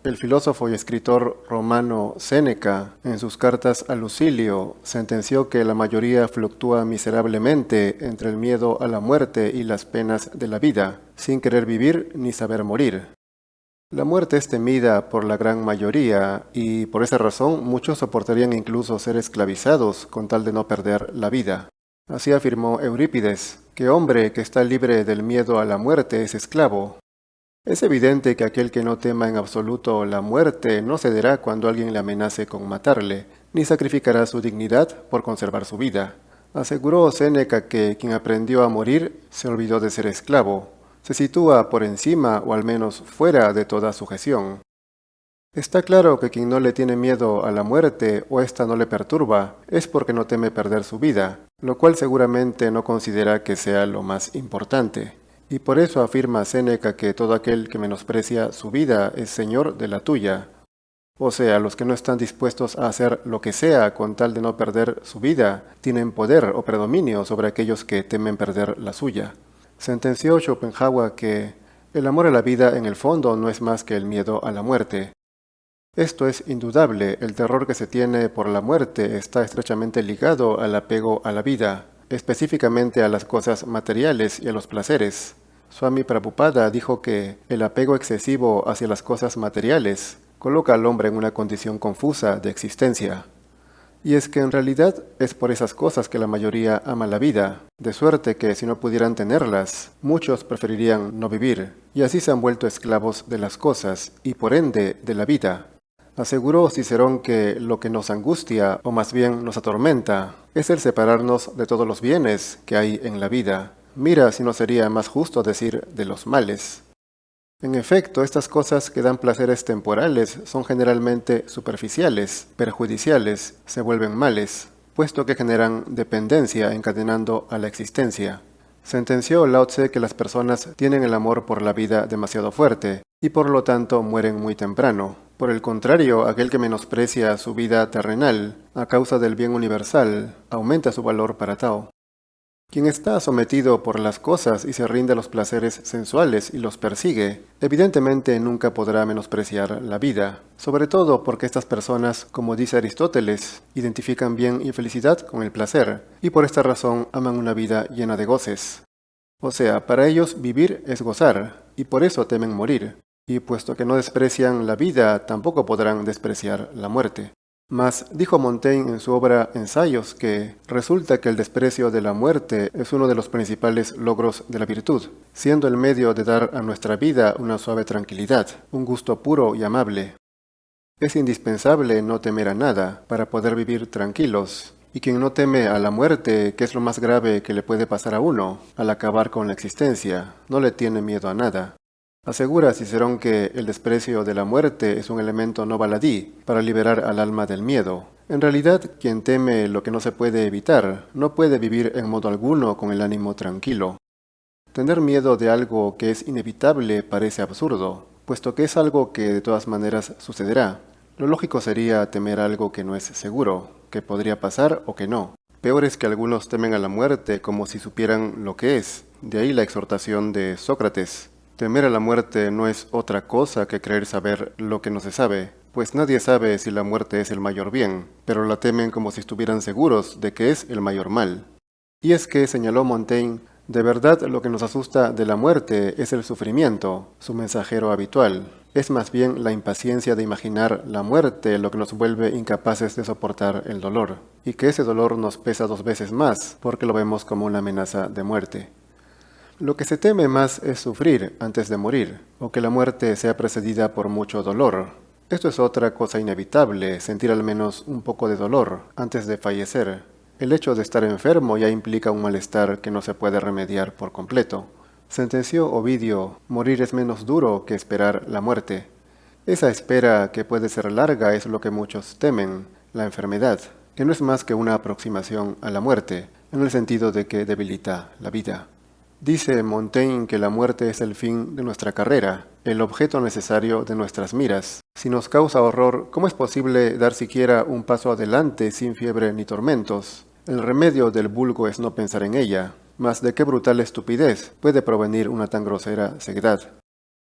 El filósofo y escritor romano Séneca, en sus cartas a Lucilio, sentenció que la mayoría fluctúa miserablemente entre el miedo a la muerte y las penas de la vida, sin querer vivir ni saber morir. La muerte es temida por la gran mayoría y por esa razón muchos soportarían incluso ser esclavizados con tal de no perder la vida. Así afirmó Eurípides, que hombre que está libre del miedo a la muerte es esclavo. Es evidente que aquel que no tema en absoluto la muerte no cederá cuando alguien le amenace con matarle, ni sacrificará su dignidad por conservar su vida. Aseguró Séneca que quien aprendió a morir se olvidó de ser esclavo, se sitúa por encima o al menos fuera de toda sujeción. Está claro que quien no le tiene miedo a la muerte o ésta no le perturba es porque no teme perder su vida, lo cual seguramente no considera que sea lo más importante. Y por eso afirma Séneca que todo aquel que menosprecia su vida es señor de la tuya. O sea, los que no están dispuestos a hacer lo que sea con tal de no perder su vida, tienen poder o predominio sobre aquellos que temen perder la suya. Sentenció Schopenhauer que el amor a la vida en el fondo no es más que el miedo a la muerte. Esto es indudable, el terror que se tiene por la muerte está estrechamente ligado al apego a la vida, específicamente a las cosas materiales y a los placeres. Swami Prabhupada dijo que el apego excesivo hacia las cosas materiales coloca al hombre en una condición confusa de existencia. Y es que en realidad es por esas cosas que la mayoría ama la vida, de suerte que si no pudieran tenerlas, muchos preferirían no vivir, y así se han vuelto esclavos de las cosas y por ende de la vida. Aseguró Cicerón que lo que nos angustia, o más bien nos atormenta, es el separarnos de todos los bienes que hay en la vida. Mira si no sería más justo decir de los males. En efecto, estas cosas que dan placeres temporales son generalmente superficiales, perjudiciales, se vuelven males, puesto que generan dependencia encadenando a la existencia. Sentenció Lao Tse que las personas tienen el amor por la vida demasiado fuerte y por lo tanto mueren muy temprano. Por el contrario, aquel que menosprecia su vida terrenal a causa del bien universal aumenta su valor para Tao. Quien está sometido por las cosas y se rinde a los placeres sensuales y los persigue, evidentemente nunca podrá menospreciar la vida, sobre todo porque estas personas, como dice Aristóteles, identifican bien y felicidad con el placer, y por esta razón aman una vida llena de goces. O sea, para ellos vivir es gozar, y por eso temen morir, y puesto que no desprecian la vida, tampoco podrán despreciar la muerte. Mas dijo Montaigne en su obra Ensayos que resulta que el desprecio de la muerte es uno de los principales logros de la virtud, siendo el medio de dar a nuestra vida una suave tranquilidad, un gusto puro y amable. Es indispensable no temer a nada para poder vivir tranquilos, y quien no teme a la muerte, que es lo más grave que le puede pasar a uno, al acabar con la existencia, no le tiene miedo a nada. Asegura Cicerón que el desprecio de la muerte es un elemento no baladí para liberar al alma del miedo. En realidad, quien teme lo que no se puede evitar, no puede vivir en modo alguno con el ánimo tranquilo. Tener miedo de algo que es inevitable parece absurdo, puesto que es algo que de todas maneras sucederá. Lo lógico sería temer algo que no es seguro, que podría pasar o que no. Peor es que algunos temen a la muerte como si supieran lo que es, de ahí la exhortación de Sócrates. Temer a la muerte no es otra cosa que creer saber lo que no se sabe, pues nadie sabe si la muerte es el mayor bien, pero la temen como si estuvieran seguros de que es el mayor mal. Y es que, señaló Montaigne, de verdad lo que nos asusta de la muerte es el sufrimiento, su mensajero habitual. Es más bien la impaciencia de imaginar la muerte lo que nos vuelve incapaces de soportar el dolor, y que ese dolor nos pesa 2 veces más porque lo vemos como una amenaza de muerte. Lo que se teme más es sufrir antes de morir, o que la muerte sea precedida por mucho dolor. Esto es otra cosa inevitable, sentir al menos un poco de dolor antes de fallecer. El hecho de estar enfermo ya implica un malestar que no se puede remediar por completo. Sentenció Ovidio, morir es menos duro que esperar la muerte. Esa espera, que puede ser larga, es lo que muchos temen, la enfermedad, que no es más que una aproximación a la muerte, en el sentido de que debilita la vida. Dice Montaigne que la muerte es el fin de nuestra carrera, el objeto necesario de nuestras miras. Si nos causa horror, ¿cómo es posible dar siquiera un paso adelante sin fiebre ni tormentos? El remedio del vulgo es no pensar en ella, mas de qué brutal estupidez puede provenir una tan grosera ceguedad.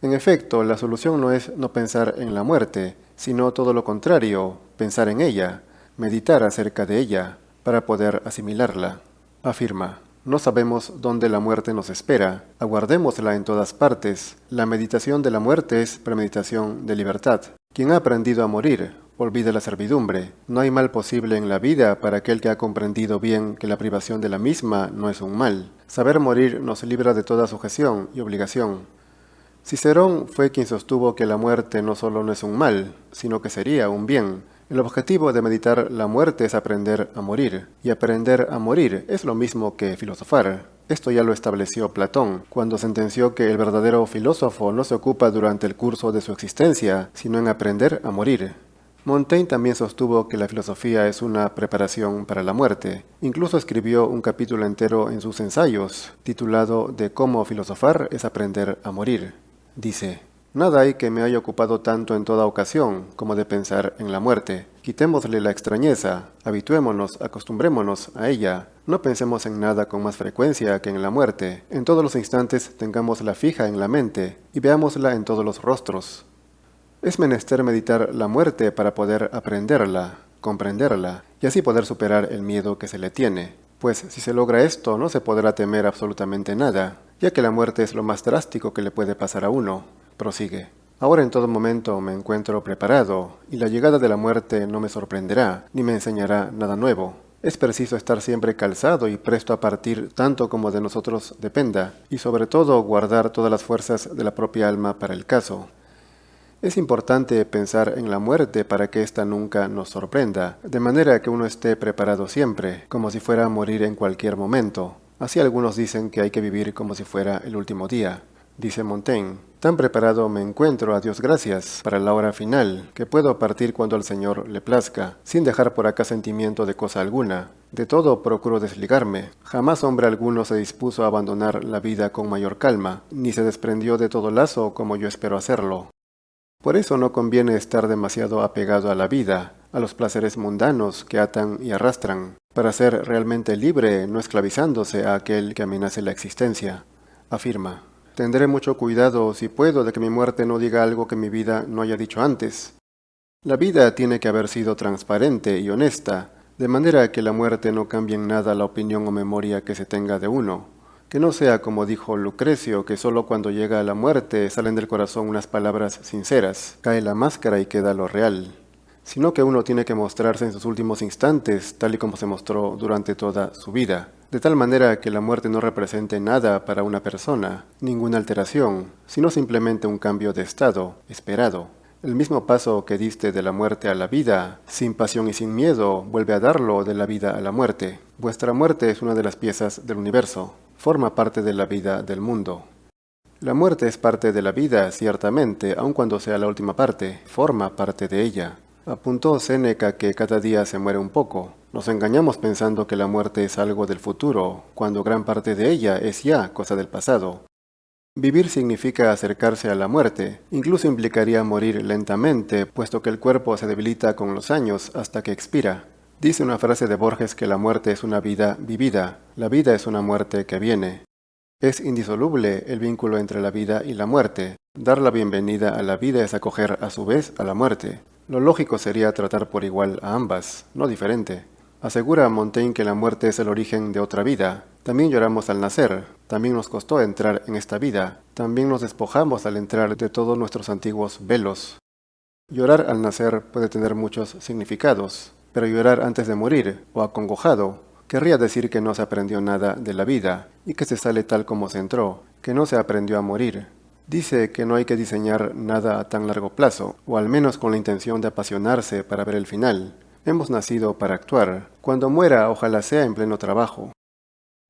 En efecto, la solución no es no pensar en la muerte, sino todo lo contrario, pensar en ella, meditar acerca de ella, para poder asimilarla. Afirma, no sabemos dónde la muerte nos espera, aguardémosla en todas partes. La meditación de la muerte es premeditación de libertad. Quien ha aprendido a morir, olvida la servidumbre. No hay mal posible en la vida para aquel que ha comprendido bien que la privación de la misma no es un mal. Saber morir nos libra de toda sujeción y obligación. Cicerón fue quien sostuvo que la muerte no solo no es un mal, sino que sería un bien. El objetivo de meditar la muerte es aprender a morir, y aprender a morir es lo mismo que filosofar. Esto ya lo estableció Platón, cuando sentenció que el verdadero filósofo no se ocupa durante el curso de su existencia, sino en aprender a morir. Montaigne también sostuvo que la filosofía es una preparación para la muerte. Incluso escribió un capítulo entero en sus ensayos, titulado De cómo filosofar es aprender a morir. Dice, nada hay que me haya ocupado tanto en toda ocasión como de pensar en la muerte. Quitémosle la extrañeza, habituémonos, acostumbrémonos a ella. No pensemos en nada con más frecuencia que en la muerte. En todos los instantes tengámosla fija en la mente y veámosla en todos los rostros. Es menester meditar la muerte para poder aprenderla, comprenderla y así poder superar el miedo que se le tiene. Pues si se logra esto, no se podrá temer absolutamente nada, ya que la muerte es lo más drástico que le puede pasar a uno. Prosigue. Ahora en todo momento me encuentro preparado, y la llegada de la muerte no me sorprenderá, ni me enseñará nada nuevo. Es preciso estar siempre calzado y presto a partir tanto como de nosotros dependa, y sobre todo guardar todas las fuerzas de la propia alma para el caso. Es importante pensar en la muerte para que ésta nunca nos sorprenda, de manera que uno esté preparado siempre, como si fuera a morir en cualquier momento. Así algunos dicen que hay que vivir como si fuera el último día. Dice Montaigne, tan preparado me encuentro, a Dios gracias, para la hora final, que puedo partir cuando al Señor le plazca, sin dejar por acá sentimiento de cosa alguna. De todo procuro desligarme. Jamás hombre alguno se dispuso a abandonar la vida con mayor calma, ni se desprendió de todo lazo como yo espero hacerlo. Por eso no conviene estar demasiado apegado a la vida, a los placeres mundanos que atan y arrastran, para ser realmente libre, no esclavizándose a aquel que amenace la existencia. Afirma, tendré mucho cuidado, si puedo, de que mi muerte no diga algo que mi vida no haya dicho antes. La vida tiene que haber sido transparente y honesta, de manera que la muerte no cambie en nada la opinión o memoria que se tenga de uno. Que no sea como dijo Lucrecio, que solo cuando llega la muerte salen del corazón unas palabras sinceras, cae la máscara y queda lo real, sino que uno tiene que mostrarse en sus últimos instantes tal y como se mostró durante toda su vida, de tal manera que la muerte no represente nada para una persona, ninguna alteración, sino simplemente un cambio de estado, esperado. El mismo paso que diste de la muerte a la vida, sin pasión y sin miedo, vuelve a darlo de la vida a la muerte. Vuestra muerte es una de las piezas del universo. Forma parte de la vida del mundo. La muerte es parte de la vida, ciertamente, aun cuando sea la última parte, forma parte de ella. Apuntó Séneca que cada día se muere un poco. Nos engañamos pensando que la muerte es algo del futuro, cuando gran parte de ella es ya cosa del pasado. Vivir significa acercarse a la muerte, incluso implicaría morir lentamente, puesto que el cuerpo se debilita con los años hasta que expira. Dice una frase de Borges que la muerte es una vida vivida, la vida es una muerte que viene. Es indisoluble el vínculo entre la vida y la muerte. Dar la bienvenida a la vida es acoger a su vez a la muerte. Lo lógico sería tratar por igual a ambas, no diferente. Asegura Montaigne que la muerte es el origen de otra vida. También lloramos al nacer, también nos costó entrar en esta vida, también nos despojamos al entrar de todos nuestros antiguos velos. Llorar al nacer puede tener muchos significados. Pero llorar antes de morir, o acongojado, querría decir que no se aprendió nada de la vida, y que se sale tal como se entró, que no se aprendió a morir. Dice que no hay que diseñar nada a tan largo plazo, o al menos con la intención de apasionarse para ver el final. Hemos nacido para actuar. Cuando muera, ojalá sea en pleno trabajo.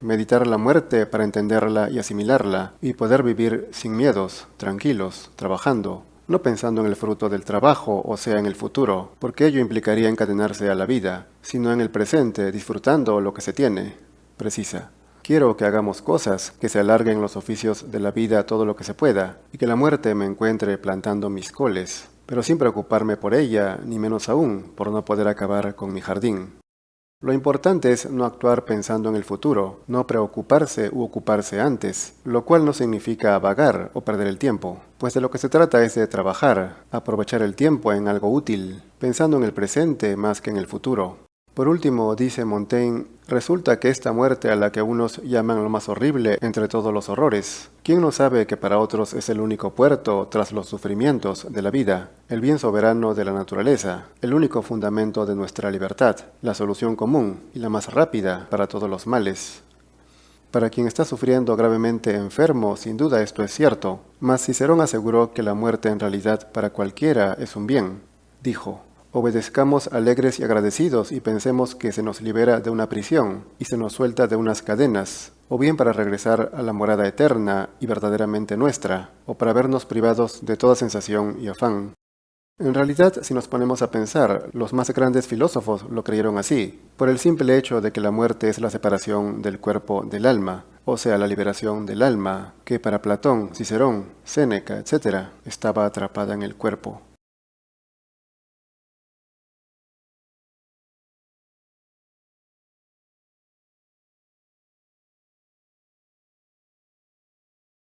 Meditar la muerte para entenderla y asimilarla, y poder vivir sin miedos, tranquilos, trabajando. No pensando en el fruto del trabajo, o sea, en el futuro, porque ello implicaría encadenarse a la vida, sino en el presente, disfrutando lo que se tiene. Precisa. Quiero que hagamos cosas, que se alarguen los oficios de la vida todo lo que se pueda, y que la muerte me encuentre plantando mis coles, pero sin preocuparme por ella, ni menos aún por no poder acabar con mi jardín. Lo importante es no actuar pensando en el futuro, no preocuparse u ocuparse antes, lo cual no significa vagar o perder el tiempo, pues de lo que se trata es de trabajar, aprovechar el tiempo en algo útil, pensando en el presente más que en el futuro. Por último, dice Montaigne, resulta que esta muerte a la que unos llaman lo más horrible entre todos los horrores, ¿quién no sabe que para otros es el único puerto tras los sufrimientos de la vida, el bien soberano de la naturaleza, el único fundamento de nuestra libertad, la solución común y la más rápida para todos los males? Para quien está sufriendo gravemente enfermo, sin duda esto es cierto, mas Cicerón aseguró que la muerte en realidad para cualquiera es un bien. Dijo, obedezcamos alegres y agradecidos y pensemos que se nos libera de una prisión y se nos suelta de unas cadenas, o bien para regresar a la morada eterna y verdaderamente nuestra, o para vernos privados de toda sensación y afán. En realidad, si nos ponemos a pensar, los más grandes filósofos lo creyeron así, por el simple hecho de que la muerte es la separación del cuerpo del alma, o sea, la liberación del alma, que para Platón, Cicerón, Séneca, etc., estaba atrapada en el cuerpo.